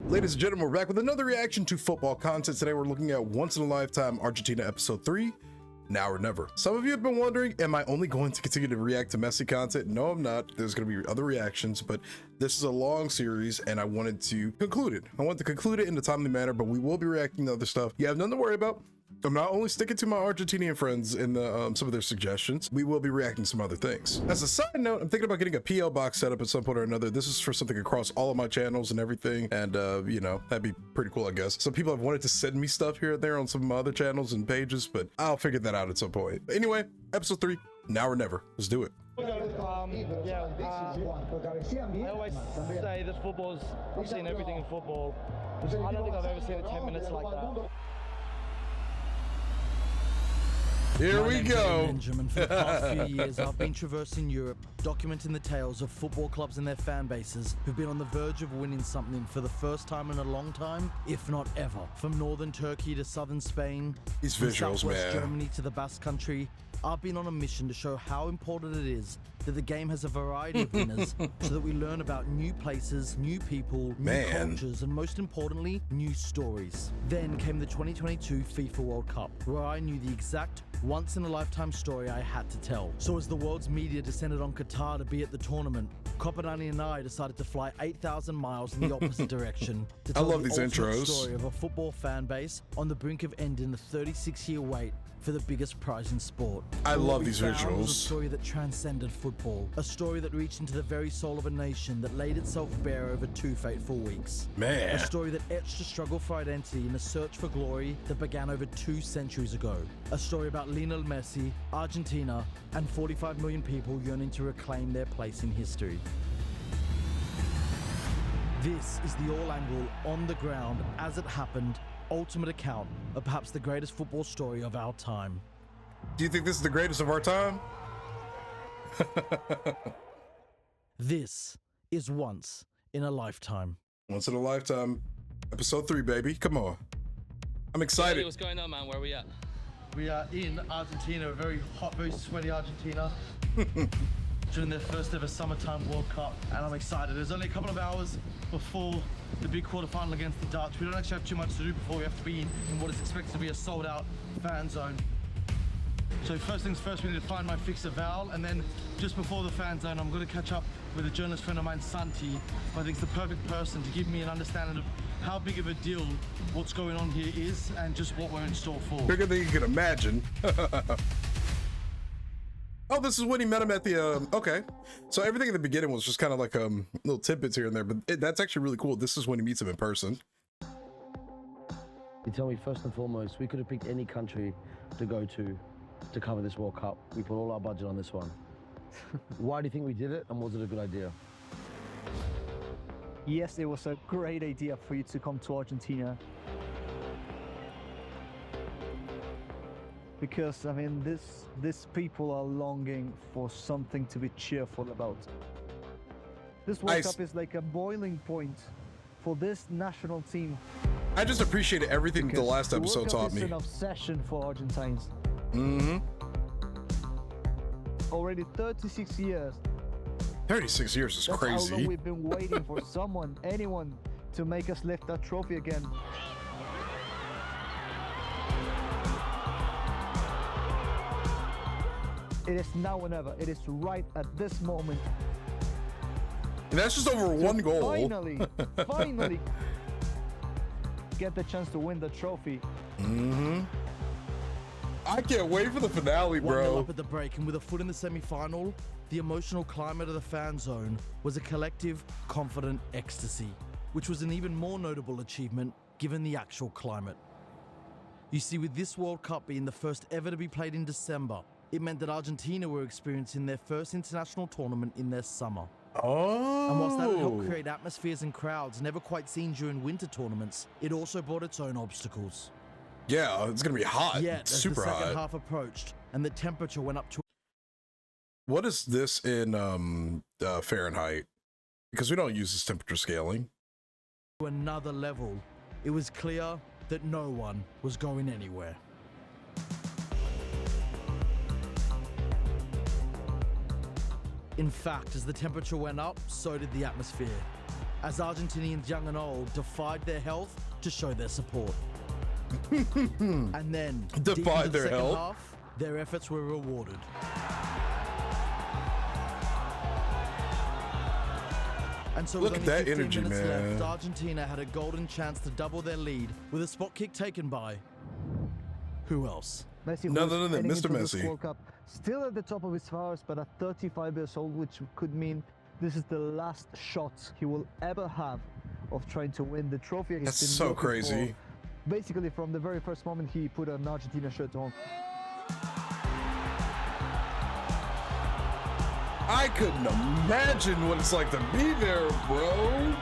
Ladies and gentlemen, we're back with another reaction to football content. Today we're looking at Once in a Lifetime Argentina episode 3, Now or Never. Some of you have been wondering, am I only going to continue to react to Messi content? No, I'm not. There's going to be other reactions, but this is a long series and I wanted to conclude it. I want to conclude it in a timely manner, but we will be reacting to other stuff. You have nothing to worry about. I'm not only sticking to my Argentinian friends in the, some of their suggestions, we will be reacting to some other things. As a side note, I'm thinking about getting a PL box set up at some point or another. This is for something across all of my channels and everything. And, you know, that'd be pretty cool, I guess. Some people have wanted to send me stuff here and there on some of my other channels and pages, but I'll figure that out at some point. But anyway, episode 3, Now or Never. Let's do it. I always say that football's, I've seen everything in football. I don't think I've ever seen a 10 minutes like that. Here we go. Benjamin. For the past few years, I've been traversing Europe, documenting the tales of football clubs and their fan bases who've been on the verge of winning something for the first time in a long time, if not ever. From northern Turkey to southern Spain, these from visuals, southwest man. Germany to the Basque Country, I've been on a mission to show how important it is that the game has a variety of winners so that we learn about new places, new people, new cultures, and most importantly, new stories. Then came the 2022 FIFA World Cup, where I knew the exact once-in-a-lifetime story I had to tell. So as the world's media descended on Qatar to be at the tournament, Copa90 and I decided to fly 8,000 miles in the opposite direction to tell the ultimate story of a football fan base on the brink of ending the 36-year wait for the biggest prize in sport. I love these visuals. A story that transcended football, a story that reached into the very soul of a nation that laid itself bare over 2 fateful weeks. Man. A story that etched a struggle for identity in a search for glory that began over 2 centuries ago. A story about Lionel Messi, Argentina, and 45 million people yearning to reclaim their place in history. This is the all-angle, on the ground, as it happened, ultimate account of perhaps the greatest football story of our time. Do you think this is the greatest of our time? This is Once in a Lifetime. Once in a Lifetime, episode 3, baby. Come on. I'm excited. Hey, what's going on, man? Where are we at? We are in Argentina, a very hot, very sweaty Argentina. During their first ever summertime World Cup, and I'm excited. There's only a couple of hours before the big quarterfinal against the Dutch. We don't actually have too much to do before we have to be in what is expected to be a sold-out fan zone. So first things first, we need to find my fixer Val, and then just before the fan zone, I'm going to catch up with a journalist friend of mine, Santi, who I think is the perfect person to give me an understanding of how big of a deal what's going on here is, and just what we're in store for. Bigger than you can imagine. Oh, this is when he met him at the, okay. So everything at the beginning was just kind of like little tidbits here and there, but that's actually really cool. This is when he meets him in person. You tell me, first and foremost, we could have picked any country to go to cover this World Cup. We put all our budget on this one. Why do you think we did it, and was it a good idea? Yes, it was a great idea for you to come to Argentina. Because, I mean, these people are longing for something to be cheerful about. This World Cup is like a boiling point for this national team. I just appreciated everything the last episode taught me. It's an obsession for Argentines. Mm-hmm. Already 36 years. 36 years is crazy. That's how long we've been waiting for someone, anyone, to make us lift that trophy again. It is now or never. It is right at this moment. And that's just over one goal. Finally get the chance to win the trophy. Mm-hmm. I can't wait for the finale, bro. 1-0 up at the break, and with a foot in the semi-final, the emotional climate of the fan zone was a collective, confident ecstasy, which was an even more notable achievement given the actual climate. You see, with this World Cup being the first ever to be played in December, it meant that Argentina were experiencing their first international tournament in their summer. Oh. And whilst that would help create atmospheres and crowds never quite seen during winter tournaments, it also brought its own obstacles. Yeah, it's gonna be hot. Yet, super as the second hot. Half approached and the temperature went up to... What is this in Fahrenheit? Because we don't use this temperature scaling. Another level, it was clear that no one was going anywhere. In fact, as the temperature went up, so did the atmosphere. as Argentinians young and old defied their health to show their support. And then, deep into Defied the their second health? half, their efforts were rewarded. And so Look with at only that 15 energy, minutes man. left, Argentina had a golden chance to double their lead with a spot kick taken by who else? Messi None was other than heading Mr. into this Messi. World Cup still at the top of his powers, but at 35 years old, which could mean this is the last shot he will ever have of trying to win the trophy. He's That's been so working crazy. for, basically from the very first moment he put an Argentina shirt on. I couldn't imagine what it's like to be there, bro.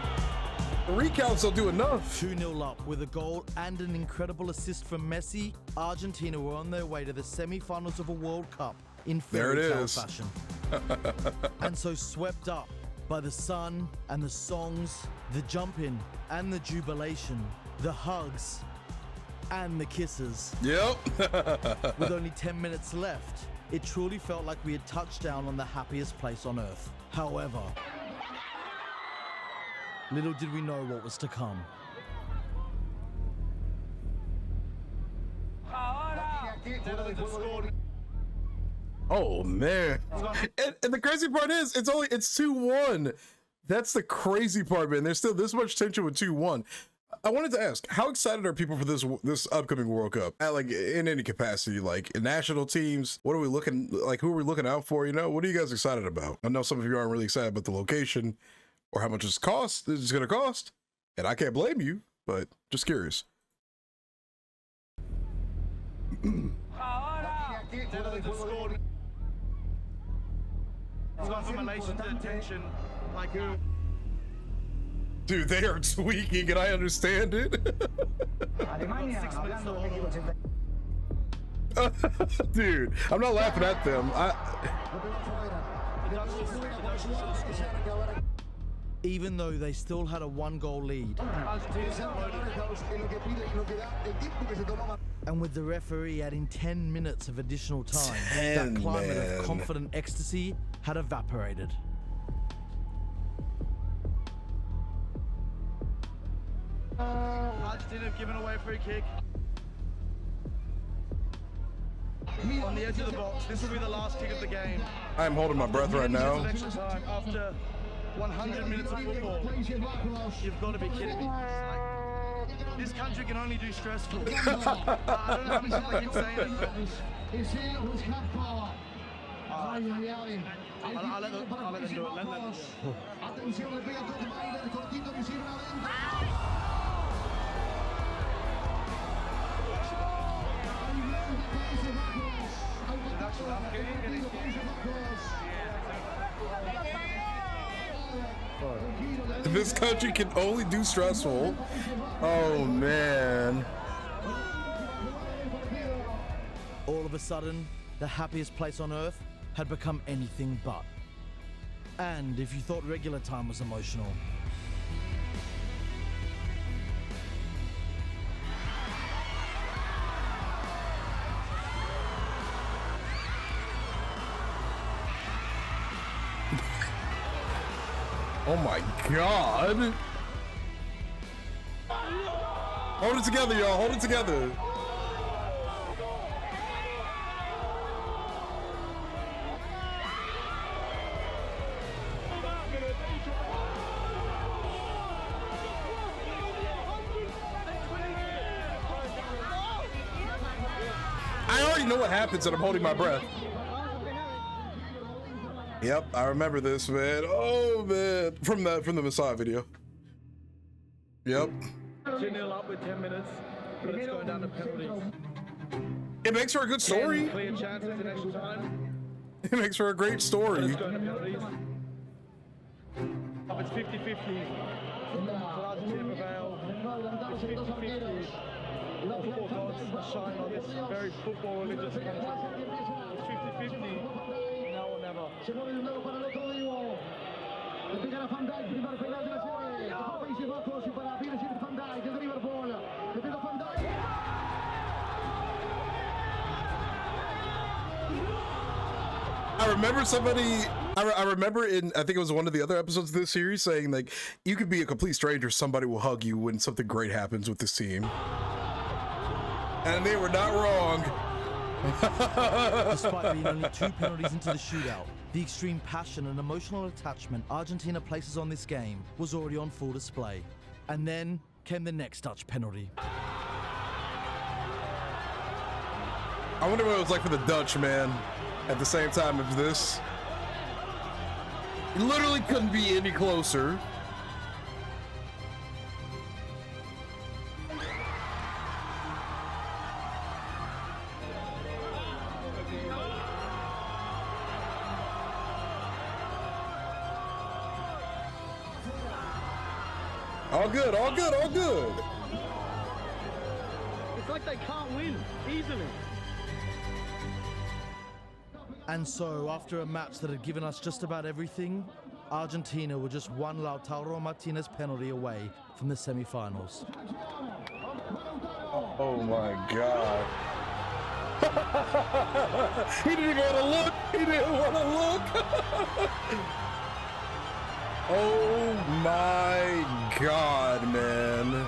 The recounts don't do enough. 2-0 up with a goal and an incredible assist from Messi. Argentina were on their way to the semi-finals of a World Cup in There fairy it tale is. fashion. And so swept up by the sun and the songs, the jumping and the jubilation, the hugs and the kisses. Yep. With only 10 minutes left, it truly felt like we had touched down on the happiest place on earth. However, little did we know what was to come. Oh man. And the crazy part is it's 2-1. That's the crazy part, man. There's still this much tension with 2-1. I wanted to ask, how excited are people for this upcoming World Cup? Like in any capacity, like in national teams, what are we looking like? Who are we looking out for? You know, what are you guys excited about? I know some of you aren't really excited about the location or how much it's going to cost, and I can't blame you, but just curious. It's got some relation to attention, like Dude, they are tweaking, and I understand it. 6 minutes Dude, I'm not laughing at them. Even though they still had a 1-goal lead. And with the referee adding 10 minutes of additional time, 10, that climate man. of confident ecstasy had evaporated. Argentina have given away a free kick. On the edge of the box, this will be the last kick of the game. I'm holding my breath right now. Extra time after 100 minutes of football. You've got to be kidding me. Like, this country can only do stressful. I don't know how many times I keep saying it, but I'll let them do it. Let them do it. This country can only do stressful. Oh man. All of a sudden, the happiest place on earth had become anything but. And if you thought regular time was emotional, Oh my God. Hold it together, y'all. Hold it together. I already know what happens and I'm holding my breath. Yep, I remember this, man. Oh man, from the Messiah video. Yep. 2-0 up with 10 minutes, but it's going down to penalties. It makes for a good story. Clear chances in extra time. It makes for a great story. It's going to penalties. It's 50-50. For Argentina prevail. It's 50-50. Football gods shine on this very football religious country. It's 50-50. Now or never. I remember somebody I remember I think it was one of the other episodes of this series saying like, you could be a complete stranger, somebody will hug you when something great happens with this team. And they were not wrong. Despite being only 2 penalties into the shootout, the extreme passion and emotional attachment Argentina places on this game was already on full display. And then came the next Dutch penalty. I wonder what it was like for the Dutch, man, at the same time as this. It literally couldn't be any closer. All good, all good, all good. It's like they can't win easily. And so, after a match that had given us just about everything, Argentina were just one Lautaro Martinez penalty away from the semi-finals. Oh my God. He didn't even want to look. He didn't want to look. Oh my God, man.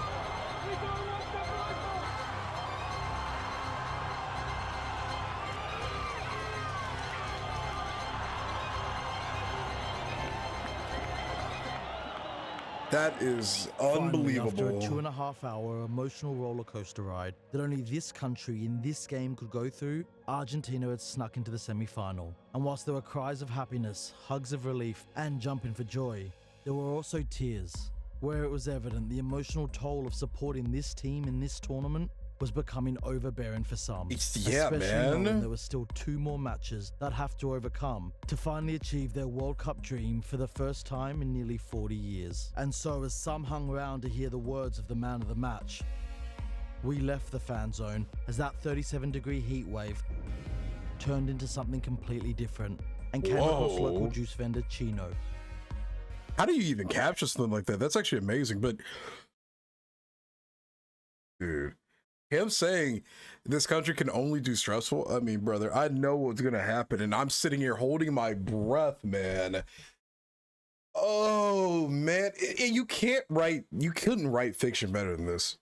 That is unbelievable. Finally, after a 2.5-hour emotional roller coaster ride that only this country in this game could go through, Argentina had snuck into the semi-final. And whilst there were cries of happiness, hugs of relief, and jumping for joy, there were also tears, where it was evident the emotional toll of supporting this team in this tournament was becoming overbearing for some. Yeah, man. Knowing there were still 2 more matches they'd have to overcome to finally achieve their World Cup dream for the first time in nearly 40 years. And so as some hung around to hear the words of the man of the match, we left the fan zone as that 37-degree heat wave turned into something completely different and came across local juice vendor Chino. How do you even capture something like that? That's actually amazing, but dude, him saying this country can only do stressful. I mean, brother, I know what's going to happen. And I'm sitting here holding my breath, man. Oh, man. You couldn't write fiction better than this.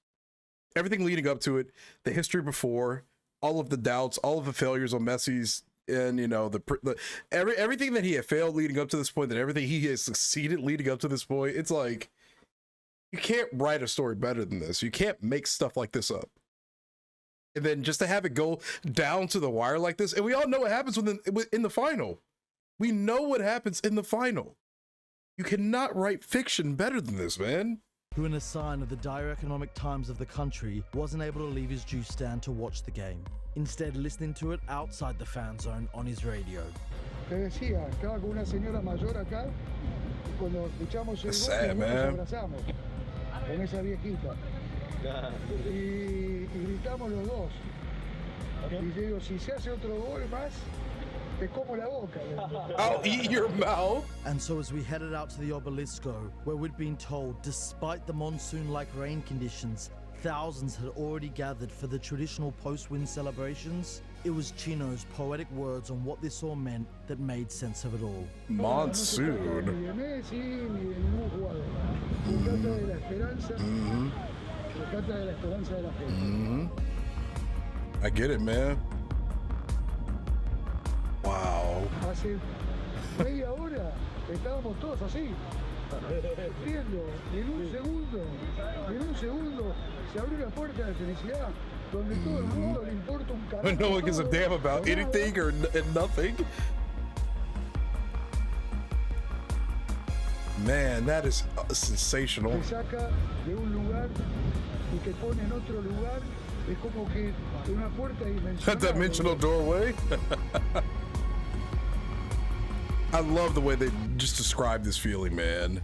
Everything leading up to it, the history before, all of the doubts, all of the failures on Messi's, and, you know, everything that he had failed leading up to this point, and everything he has succeeded leading up to this point. It's like, you can't write a story better than this. You can't make stuff like this up. And then just to have it go down to the wire like this, and we all know what happens in the final. We know what happens in the final. You cannot write fiction better than this, man. Who, in a sign of the dire economic times of the country, wasn't able to leave his juice stand to watch the game. Instead, listening to it outside the fan zone on his radio. Te decía, estaba con una señora mayor acá, y cuando escuchamos el Sad, gol, man. nos abrazamos con esa viejita. Y gritamos los dos. Y yo digo, si se hace otro gol más, te como la boca. I'll eat your mouth. And so as we headed out to the Obelisco, where we'd been told, despite the monsoon-like rain conditions, thousands had already gathered for the traditional post-win celebrations, it was Chino's poetic words on what this all meant that made sense of it all. Monsoon. Ni de Messi, ni de ningún jugador. Se trata de la esperanza. Se trata de la esperanza de la gente. I get it, man. Wow. Hace media hora estábamos todos así, viendo, y en un segundo se abrió la puerta de felicidad, donde todo el mundo le importa un carajo. No one gives a damn about anything or nothing. Man, that is sensational. Te saca de un lugar y te pone en otro lugar, es como que una puerta dimensional. That dimensional doorway. I love the way they just describe this feeling, man.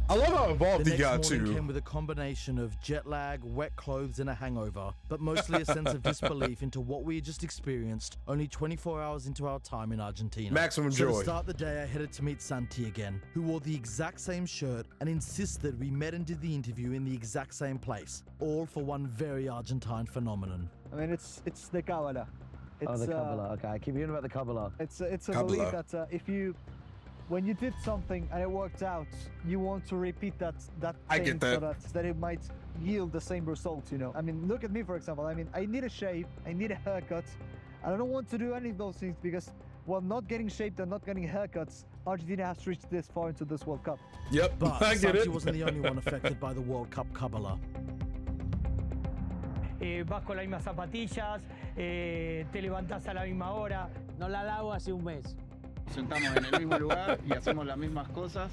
I love how involved he got The next morning too. came with a combination of jet lag, wet clothes, and a hangover, but mostly a sense of disbelief into what we had just experienced only 24 hours into our time in Argentina. Maximum So joy. to start the day, I headed to meet Santi again, who wore the exact same shirt and insisted we met and did the interview in the exact same place, all for one very Argentine phenomenon. I mean, it's the Kabbalah. It's, Oh, the Kabbalah. Okay, I keep hearing about the Kabbalah. It's a Kabbalah. belief that if you when you did something and it worked out, you want to repeat that I thing get that. so that it might yield the same result, you know. I mean, look at me, for example. I mean, I need a shave, I need a haircut, and I don't want to do any of those things because, well, not getting shaved and not getting haircuts, Argentina has reached this far into this World Cup. Yep, But I get Santi it. wasn't the only one affected by the World Cup Kabbalah. Vas con las mismas zapatillas, te levantás a la misma hora. No la lavo hace un mes. Nos sentamos en el mismo lugar y hacemos las mismas cosas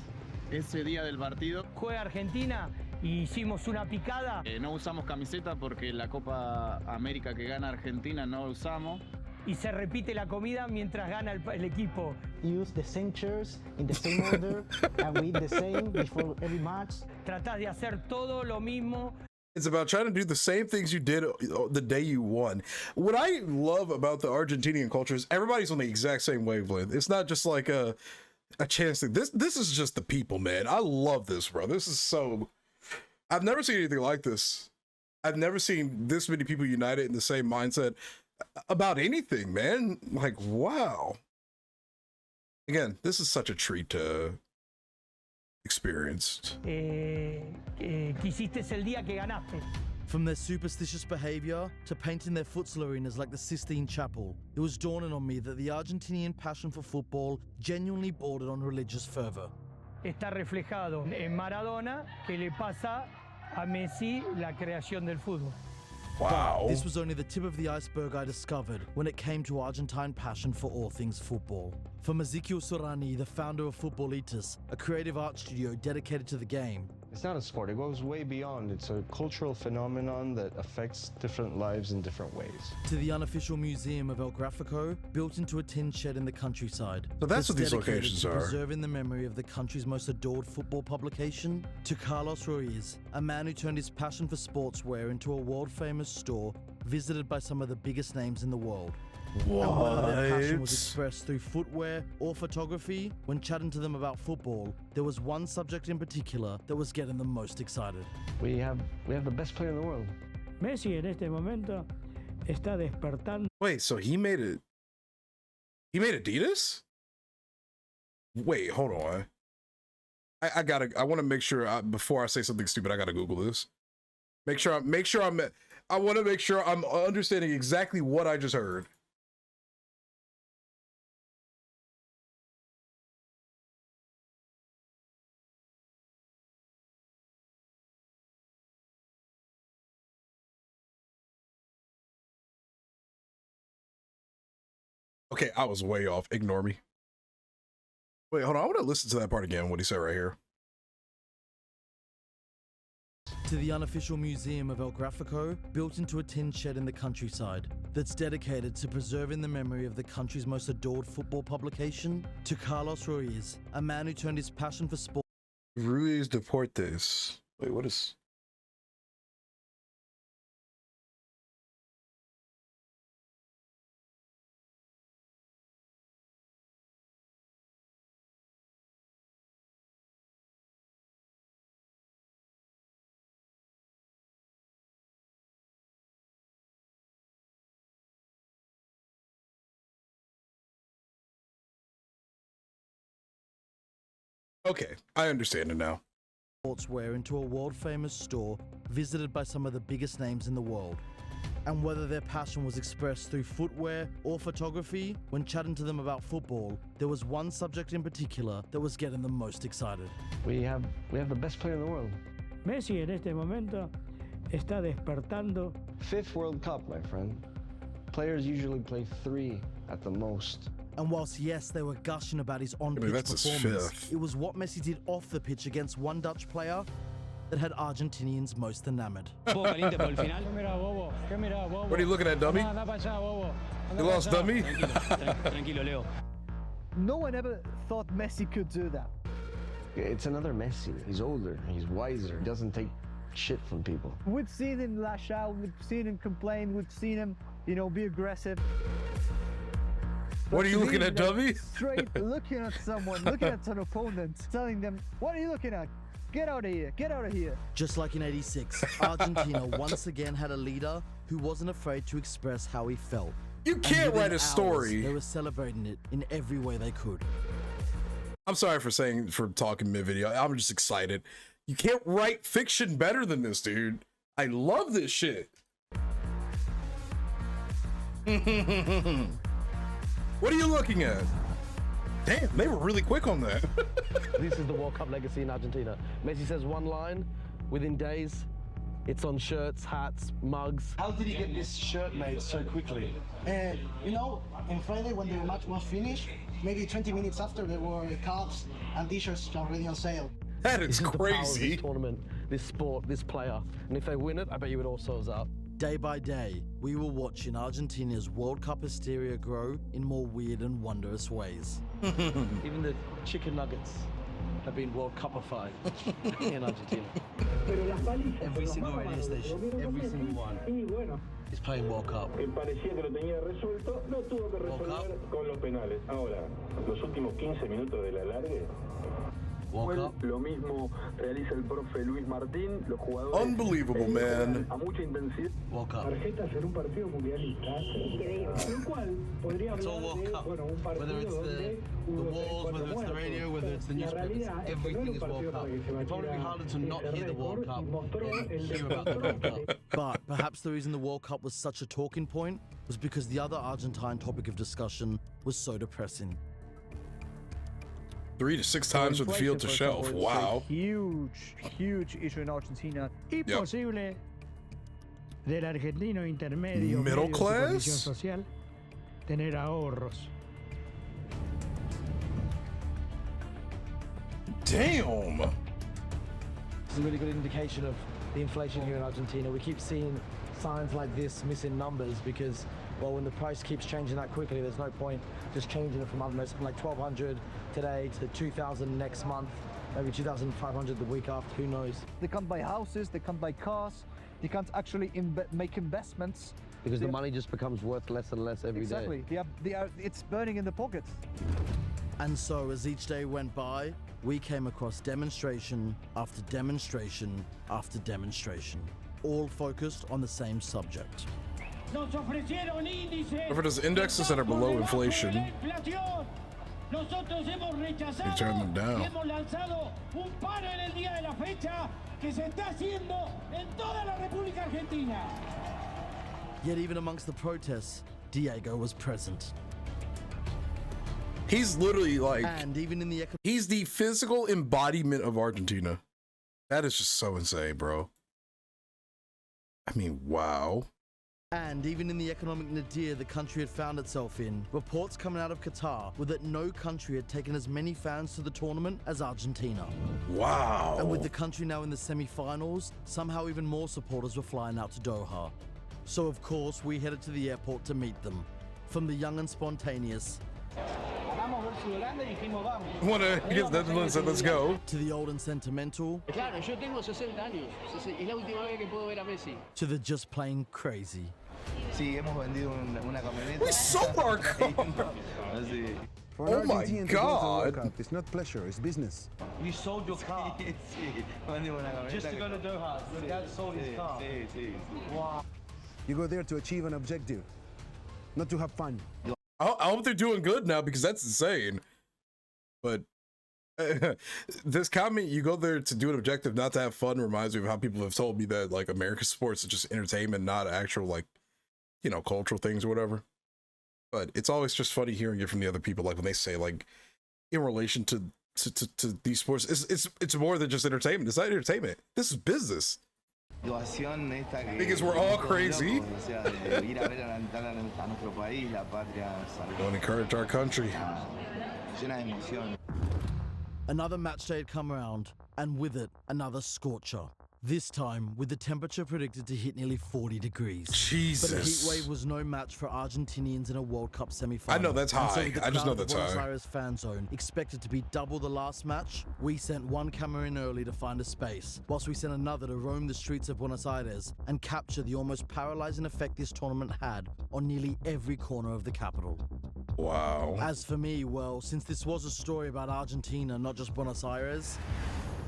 ese día del partido. Juega Argentina y hicimos una picada. No usamos camiseta porque la Copa América que gana Argentina no la usamos. Y se repite la comida mientras gana el equipo. Use the same chairs in the same order and we eat the same before every match. Tratás de hacer todo lo mismo. It's about trying to do the same things you did the day you won. What I love about the Argentinian culture is everybody's on the exact same wavelength. It's not just like a chance thing. This is just the people, man. I love this, bro. This is so... I've never seen anything like this. I've never seen this many people united in the same mindset about anything, man. Like, wow. Again, this is such a treat to experience. Quisiste el día que ganaste. From their superstitious behavior to painting their futsal arenas like the Sistine Chapel, it was dawning on me that the Argentinian passion for football genuinely bordered on religious fervor. Está reflejado en Maradona, que le pasa a Messi la creación del fútbol. Wow. This was only the tip of the iceberg I discovered when it came to Argentine passion for all things football. From Ezequiel Sorani, the founder of Futbolitas, a creative art studio dedicated to the game, it's not a sport, it goes way beyond. It's a cultural phenomenon that affects different lives in different ways. to the unofficial museum of El Grafico, built into a tin shed in the countryside. So that's what these dedicated locations to are. Preserving the memory of the country's most adored football publication, to Carlos Ruiz, a man who turned his passion for sportswear into a world-famous store visited by some of the biggest names in the world. And whether their passion was expressed through footwear or photography, when chatting to them about football, there was one subject in particular that was getting them most excited. We have the best player in the world. Messi en este momento está despertando. Wait, so he made it. He made Adidas? Wait, hold on. I want to make sure before I say something stupid, I gotta Google this. I want to make sure I'm understanding exactly what I just heard. Okay, I was way off. Ignore me. Wait, hold on. I want to listen to that part again, what he said right here. To the unofficial museum of El Grafico, built into a tin shed in the countryside, that's dedicated to preserving the memory of the country's most adored football publication, to Carlos Ruiz, a man who turned his passion for sport. Ruiz Deportes. Wait, what is... Okay, I understand it now. Sportswear into a world-famous store visited by some of the biggest names in the world. And whether their passion was expressed through footwear or photography, when chatting to them about football, there was one subject in particular that was getting them most excited. We have the best player in the world. Messi en este momento está despertando. 5th World Cup, my friend. Players usually play 3 at the most. And whilst, yes, they were gushing about his on-pitch that's his performance, 5th. it was what Messi did off the pitch against one Dutch player that had Argentinians most enamored. What are you looking at, dummy? You lost, dummy? No one ever thought Messi could do that. It's another Messi. He's older, he's wiser, he doesn't take shit from people. We've seen him lash out, we've seen him complain, we've seen him, you know, be aggressive. What are you looking at, dummy? Straight looking at someone, looking at an opponent, telling them, what are you looking at? Get out of here, get out of here. Just like in '86, Argentina once again had a leader who wasn't afraid to express how he felt. You can't And within write a hours, story. They were celebrating it in every way they could. I'm sorry for talking mid-video. I'm just excited. You can't write fiction better than this, dude. I love this shit. What are you looking at? Damn, they were really quick on that. This is the World Cup legacy in Argentina. Messi says one line, within days, it's on shirts, hats, mugs. How did he get this shirt made so quickly? You know, on Friday when the match was finished, maybe 20 minutes after, there were cups and t-shirts already on sale. That is This is the power of crazy. this tournament, this sport, this player. And if they win it, I bet you it all sells out. Day by day, we were watching Argentina's World Cup hysteria grow in more weird and wondrous ways. Even the chicken nuggets have been World Cupified in Argentina. Every single radio station, every single one is playing World Cup. World Cup. Lo mismo realiza el profe Luis Martín, los jugadores. Unbelievable, man. A mucha intensidad. World Cup. Tarjetas en un partido mundialista. El cual podría It's all hablar World de, Cup. bueno, un Whether partido it's donde the hubo walls, 3-4 whether it's the muertos. radio, whether it's the La newspapers, realidad es que no everything era un is World partido Cup. para que se It'd probably be batiera harder to not ese hear the World récord Cup y mostró than el hear about the World Cup. But perhaps the reason the World Cup was such a talking point was because the other Argentine topic of discussion was so depressing. 3 to 6 times with the field to shelf. Wow. Huge issue in Argentina. Imposible del argentino intermedio, Middle medio de su class? condición social, tener ahorros. Damn. It's a really good indication of the inflation here in Argentina. We keep seeing signs like this missing numbers because, well, when the price keeps changing that quickly, there's no point just changing it from, I don't know, something like 1,200 today to 2,000 next month, maybe 2,500 the week after, who knows? They can't buy houses, they can't buy cars, they can't actually make investments. Because the money just becomes worth less and less every day. Exactly. It's burning in the pockets. And so as each day went by, we came across demonstration after demonstration after demonstration, all focused on the same subject. Whoever does indexes that are below inflation, they turn them down. Yet even amongst the protests, Diego was present. He's literally like, And even in the he's the physical embodiment of Argentina. That is just so insane, bro. I mean, wow. And even in the economic nadir the country had found itself in, reports coming out of Qatar were that no country had taken as many fans to the tournament as Argentina. Wow. And with the country now in the semi-finals, somehow even more supporters were flying out to Doha. So of course we headed to the airport to meet them. From the young and spontaneous, One of his Netherlands said, let's go. to the old and sentimental, Claro, yo tengo 60 años. Es la última vez que puedo ver a Messi. to the just plain crazy. Sí, hemos vendido una camioneta. We sold our car. For Oh an my Argentinian to go to the World God. Cup, it's not pleasure, it's business. You sold your car just to go to Doha. Your dad sold his car. Wow. You go there to achieve an objective, not to have fun. I hope they're doing good now because that's insane. But this comment, you go there to do an objective, not to have fun, reminds me of how people have told me that like American sports is just entertainment, not actual like, you know, cultural things or whatever. But it's always just funny hearing it from the other people, like when they say like in relation to these sports, it's more than just entertainment. It's not entertainment. This is business. Because we're all crazy. Don't encourage our country. Another match day had come around, and with it, another scorcher. This time, with the temperature predicted to hit nearly 40 degrees. Jesus. But a heat wave was no match for Argentinians in a World Cup semi-final. I know that's And so high. with the I just crowd know of that's Buenos high. Aires fan zone expected to be double the last match, we sent one camera in early to find a space, whilst we sent another to roam the streets of Buenos Aires and capture the almost paralyzing effect this tournament had on nearly every corner of the capital. Wow. As for me, well, since this was a story about Argentina, not just Buenos Aires,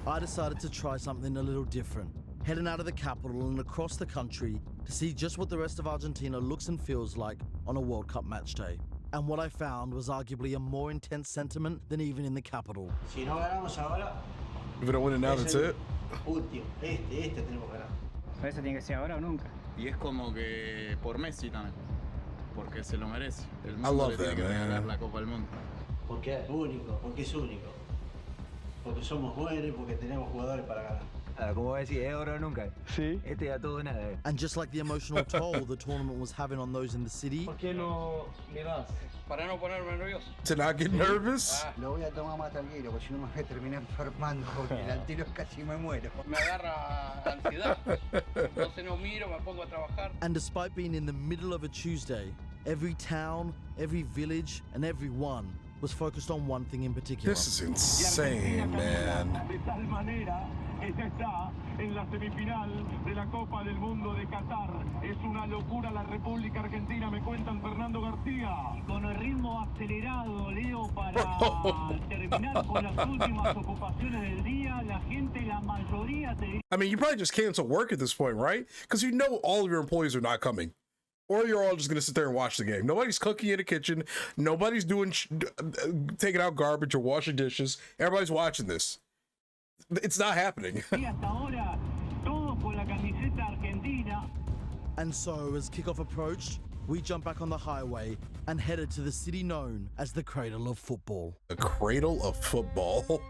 I decided to try something a little different. Heading out of the capital and across the country to see just what the rest of Argentina looks and feels like on a World Cup match day. And what I found was arguably a more intense sentiment than even in the capital. Si no ganamos ahora, If we don't win it now, that's it. último. Este tenemos que ganar. Ese tiene que ser ahora o nunca. Y es como que por Messi también, porque se lo merece. El I mundo love le tiene that, que regalar man. la Copa del Mundo. Porque es único, porque es único. Porque somos buenos y porque tenemos jugadores para ganar. Como decir, es oro nunca. Sí. Este ya todo nada. And just like the emotional toll the tournament was having on those in the city, ¿Por qué no miras? Para no ponerme nervioso. To not get nervous. Lo voy a tomar más tranquilo, porque si no me voy a terminar enfermando, porque el tiro casi me muero. Me agarra ansiedad. Entonces no miro, me pongo a trabajar. and despite being in the middle of a Tuesday, every town, every village, and everyone was focused on one thing in particular. This is insane, man. De tal manera que ya está en la semifinal de la Copa del Mundo de Qatar. Es una locura la República Argentina, me cuentan Fernando García. Con el ritmo acelerado, Leo, para terminar con las últimas ocupaciones del día, la gente, la mayoría te... I mean, you probably just cancel work at this point, right? Because you know all of your employees are not coming. Or you're all just going to sit there and watch the game. Nobody's cooking in the kitchen. Nobody's doing taking out garbage or washing dishes. Everybody's watching this. It's not happening. And so, as kickoff approached, we jumped back on the highway and headed to the city known as the cradle of football. The cradle of football?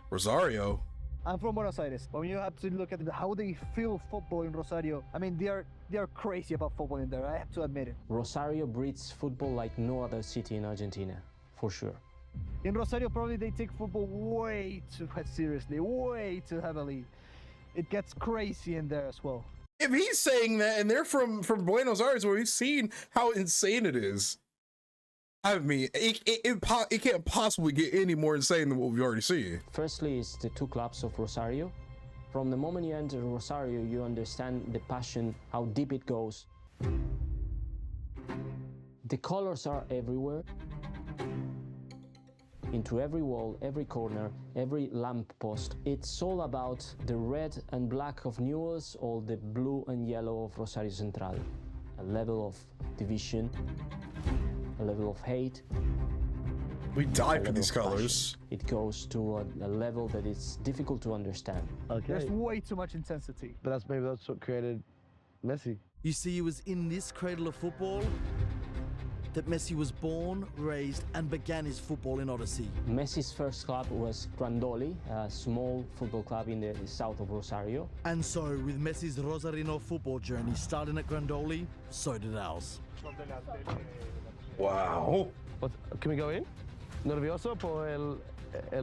Rosario. I'm from Buenos Aires. When you have to look at how they feel football in Rosario, I mean, they are crazy about football in there. I have to admit it. Rosario breeds football like no other city in Argentina, for sure. In Rosario, probably they take football way too seriously, way too heavily. It gets crazy in there as well. If he's saying that and they're from Buenos Aires, where we've seen how insane it is, I mean, it can't possibly get any more insane than what we've already seen. Firstly, it's the two clubs of Rosario. From the moment you enter Rosario, you understand the passion, how deep it goes. The colors are everywhere. Into every wall, every corner, every lamp post. It's all about the red and black of Newell's or the blue and yellow of Rosario Central. A level of division, a level of hate. We die for these colors. It goes to a level that is difficult to understand. Okay. There's way too much intensity. But maybe that's what created Messi. You see, it was in this cradle of football that Messi was born, raised, and began his footballing odyssey. Messi's first club was Grandoli, a small football club in the south of Rosario. And so, with Messi's Rosarino football journey starting at Grandoli, so did ours. Wow. What, can we go in? ¿Nervioso por el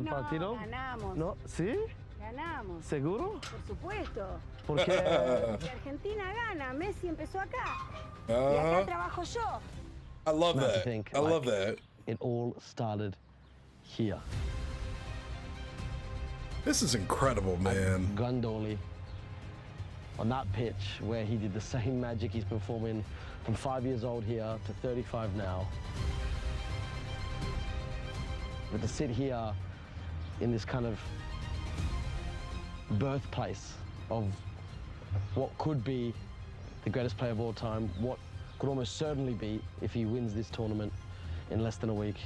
partido? Ganamos. No, ¿sí? Ganamos. ¿Seguro? Por supuesto. ¿Por qué? Si Argentina gana, Messi empezó acá. Y acá trabajo yo. I love Now to that. think, I love that. It all started here. This is incredible, man. Grandoli, on that pitch where he did the same magic he's performing from 5 years old here to 35 now. But to sit here in this kind of birthplace of what could be the greatest player of all time, what could almost certainly be if he wins this tournament in less than a week.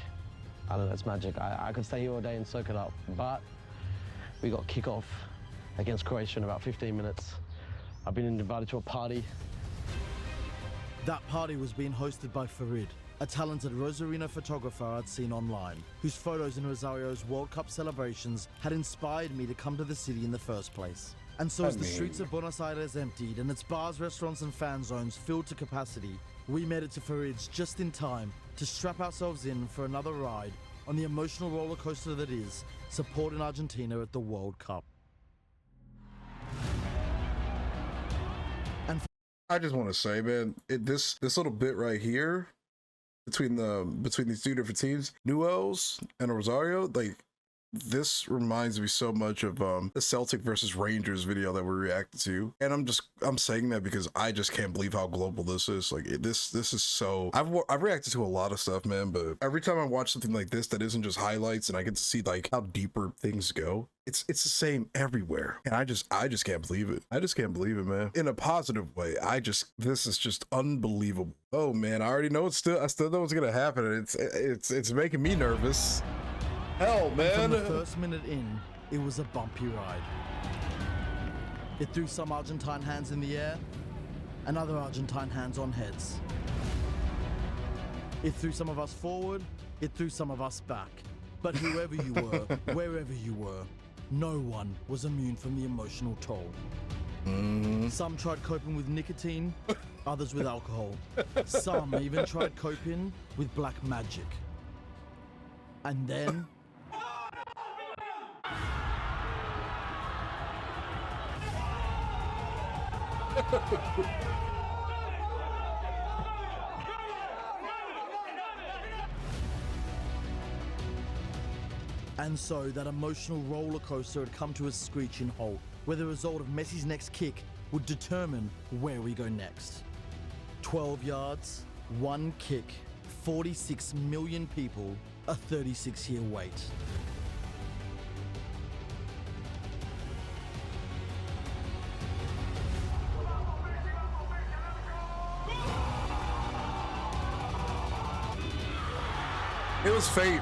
I don't know, it's magic. I could stay here all day and soak it up, but we got kickoff against Croatia in about 15 minutes. I've been invited to a party. That party was being hosted by Farid, a talented Rosarino photographer I'd seen online, whose photos in Rosario's World Cup celebrations had inspired me to come to the city in the first place. And so as the streets of Buenos Aires emptied and its bars, restaurants and fan zones filled to capacity, we made it to Farid's just in time to strap ourselves in for another ride on the emotional roller coaster that is supporting Argentina at the World Cup. And I just want to say, man, this little bit right here between these two different teams, Newell's and Rosario, like this reminds me so much of the Celtic versus Rangers video that we reacted to, and I'm saying that because I just can't believe how global this is. Like this is so. I've reacted to a lot of stuff, man, but every time I watch something like this that isn't just highlights and I get to see like how deeper things go, it's the same everywhere, and I just can't believe it. I just can't believe it, man. In a positive way. This is just unbelievable. Oh man, I already know I still know what's gonna happen. It's making me nervous. Hell, man. From the first minute in, it was a bumpy ride. It threw some Argentine hands in the air, and other Argentine hands on heads. It threw some of us forward, it threw some of us back. But whoever you were, wherever you were, no one was immune from the emotional toll. Some tried coping with nicotine, others with alcohol. Some even tried coping with black magic. And then... And so that emotional roller coaster had come to a screeching halt, where the result of Messi's next kick would determine where we go next. 12 yards, one kick, 46 million people, a 36-year wait. It was fate.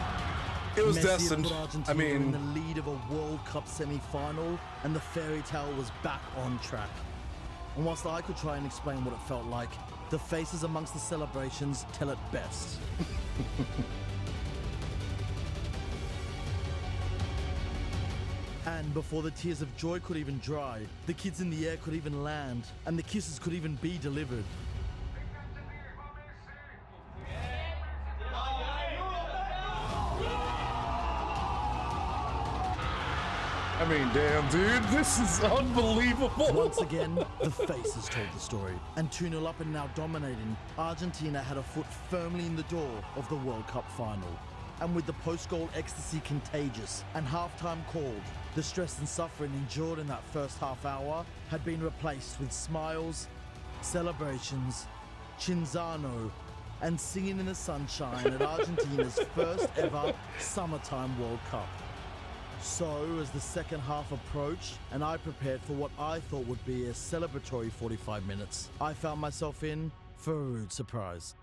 It was Messi destined. Put Argentina I mean, in the lead of a World Cup semi-final, and the fairy tale was back on track. And whilst I could try and explain what it felt like, the faces amongst the celebrations tell it best. And before the tears of joy could even dry, the kids in the air could even land, and the kisses could even be delivered. I mean, damn, dude, this is unbelievable. Once again, the faces told the story. And 2-0 up and now dominating, Argentina had a foot firmly in the door of the World Cup final. And with the post-goal ecstasy contagious and halftime called, the stress and suffering endured in that first half hour had been replaced with smiles, celebrations, Chinzano, and singing in the sunshine at Argentina's first ever summertime World Cup. So, as the second half approached, and I prepared for what I thought would be a celebratory 45 minutes, I found myself in for a rude surprise.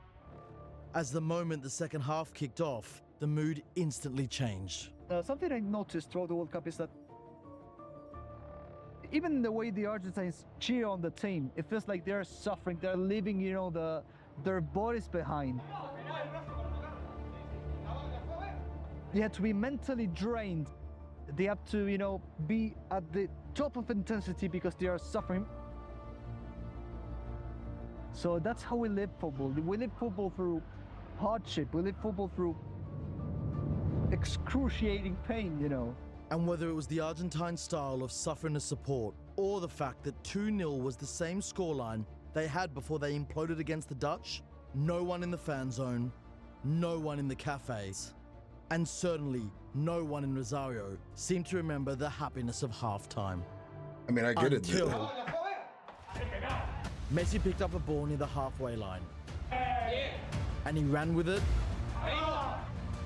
As the moment the second half kicked off, the mood instantly changed. Something I noticed throughout the World Cup is that even the way the Argentines cheer on the team, it feels like they're suffering, they're leaving, you know, their bodies behind. They had to be mentally drained. They have to, you know, be at the top of intensity because they are suffering. So that's how we live football. We live football through hardship. We live football through excruciating pain, you know. And whether it was the Argentine style of suffering as support, or the fact that 2-0 was the same scoreline they had before they imploded against the Dutch, no one in the fan zone, no one in the cafes, and certainly no one in Rosario seemed to remember the happiness of halftime. I mean, I get Until it. Messi picked up a ball near the halfway line. And he ran with it.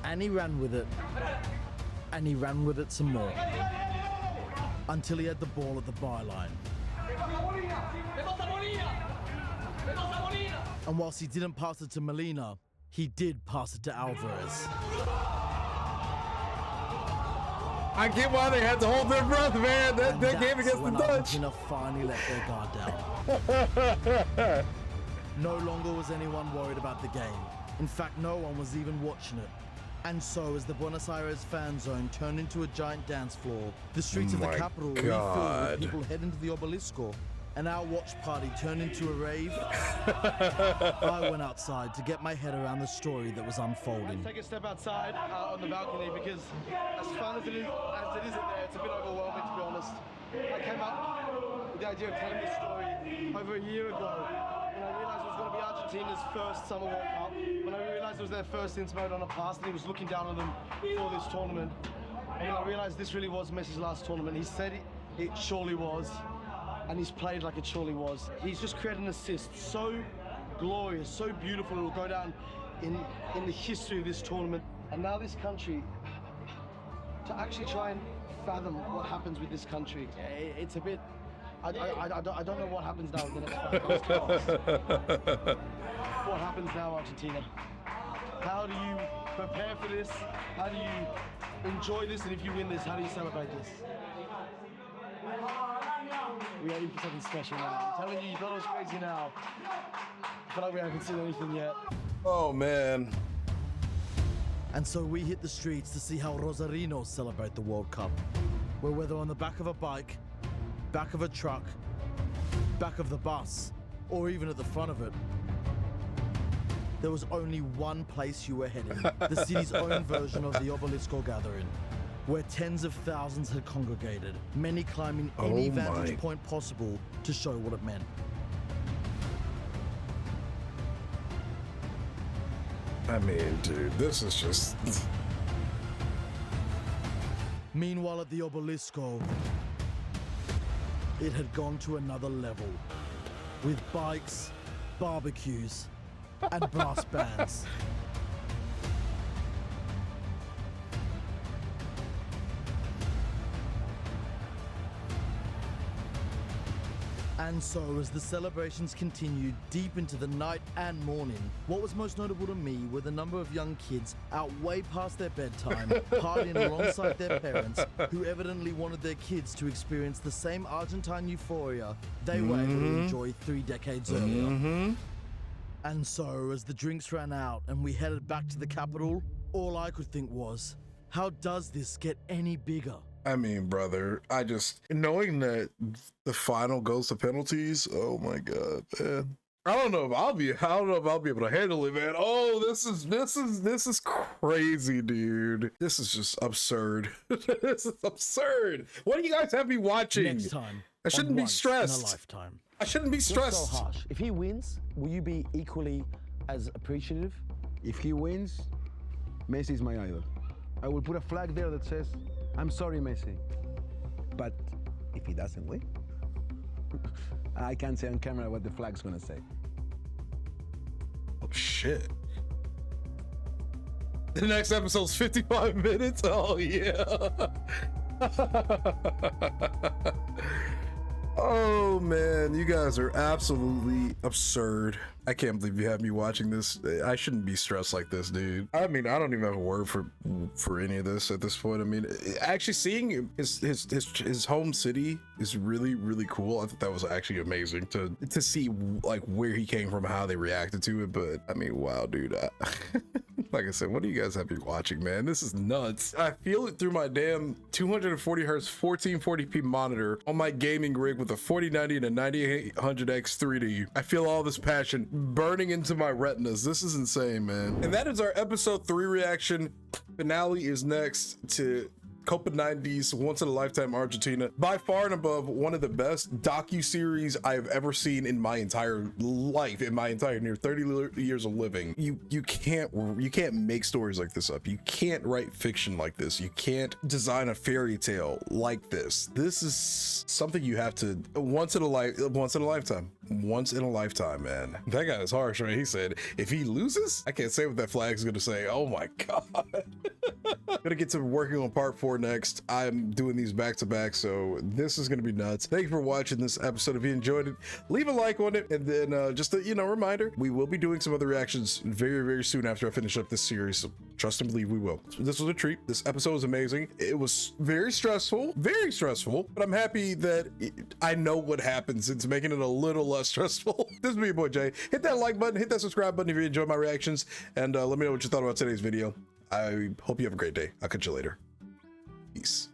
And he ran with it. And he ran with it some more. Until he had the ball at the byline. And whilst he didn't pass it to Molina, he did pass it to Alvarez. I get why they had to hold their breath, man. That game against the Dutch. Argentina finally let their guard down. No longer was anyone worried about the game. In fact, no one was even watching it. And so, as the Buenos Aires fan zone turned into a giant dance floor, the streets of the capital refilled with people heading to the Obelisco, and our watch party turned into a rave, I went outside to get my head around the story that was unfolding. Take a step outside on the balcony because as fun as it is in there, it's a bit overwhelming, to be honest. I came up with the idea of telling this story over a year ago when I realized it was going to be Argentina's first Summer World Cup, when I realized it was their first since Maradona passed and he was looking down on them for this tournament. And I realised this really was Messi's last tournament. He said it surely was, and he's played like it surely was. He's just created an assist so glorious, so beautiful. It will go down in the history of this tournament. And now this country, to actually try and fathom what happens with this country, it's a bit. I don't know what happens now in the next 5 years. What happens now, Argentina? How do you prepare for this? How do you enjoy this? And if you win this, how do you celebrate this? We are in for something special now. I'm telling you, you thought it was crazy now. I feel like we haven't seen anything yet. Oh, man. And so we hit the streets to see how Rosarinos celebrate the World Cup. Where whether on the back of a bike, back of a truck, back of the bus, or even at the front of it, there was only one place you were heading, the city's own version of the Obelisco gathering, where tens of thousands had congregated, many climbing any vantage point possible to show what it meant. I mean, dude, this is just... Meanwhile at the Obelisco, it had gone to another level, with bikes, barbecues, and brass bands. And so, as the celebrations continued deep into the night and morning, what was most notable to me were the number of young kids out way past their bedtime, partying alongside their parents, who evidently wanted their kids to experience the same Argentine euphoria they were able to enjoy 3 decades earlier. And so, as the drinks ran out and we headed back to the capital, all I could think was, how does this get any bigger? I mean, brother, knowing that the final goes to penalties, oh my God, man. I don't know if I'll be able to handle it, man. Oh, this is crazy, dude. This is just absurd. This is absurd. What do you guys have me watching? Next time. I shouldn't be stressed. In a lifetime. I shouldn't be stressed. You're so harsh. If he wins, will you be equally as appreciative? If he wins, Messi is my idol. I will put a flag there that says, I'm sorry, Messi. But if he doesn't win, I can't say on camera what the flag's gonna say. Oh, shit. The next episode's 55 minutes? Oh, yeah. Oh, man, you guys are absolutely absurd. I can't believe you have me watching this. I shouldn't be stressed like this, dude. I mean, I don't even have a word for any of this at this point. I mean, actually seeing his home city is really, really cool. I thought that was actually amazing to see like where he came from, how they reacted to it. But I mean, wow, dude. Like I said, what do you guys have me watching, man? This is nuts. I feel it through my damn 240 hertz 1440p monitor on my gaming rig with a 4090 and a 9800X 3D. I feel all this passion burning into my retinas. This is insane, man. And that is our episode 3 reaction. Finale is next to Copa90's Once in a Lifetime Argentina. By far and above one of the best docu-series I have ever seen in my entire life, in my entire near 30 years of living. You can't make stories like this up. You can't write fiction like this. You can't design a fairy tale like this. This is something you have to once in a lifetime, man. That guy is harsh, right? He said, if he loses, I can't say what that flag is gonna say. Oh my God. Gonna get to working on part 4 next. I'm doing these back to back, so this is gonna be nuts. Thank you for watching this episode. If you enjoyed it, leave a like on it, and then just a reminder, we will be doing some other reactions very, very soon after I finish up this series. So trust and believe we will. So this was a treat. This episode was amazing. It was very stressful, but I'm happy that I know what happens. It's making it a little less stressful. This is me, your boy Jay. Hit that like button, hit that subscribe button if you enjoyed my reactions, and let me know what you thought about today's video. I hope you have a great day. I'll catch you later. Peace.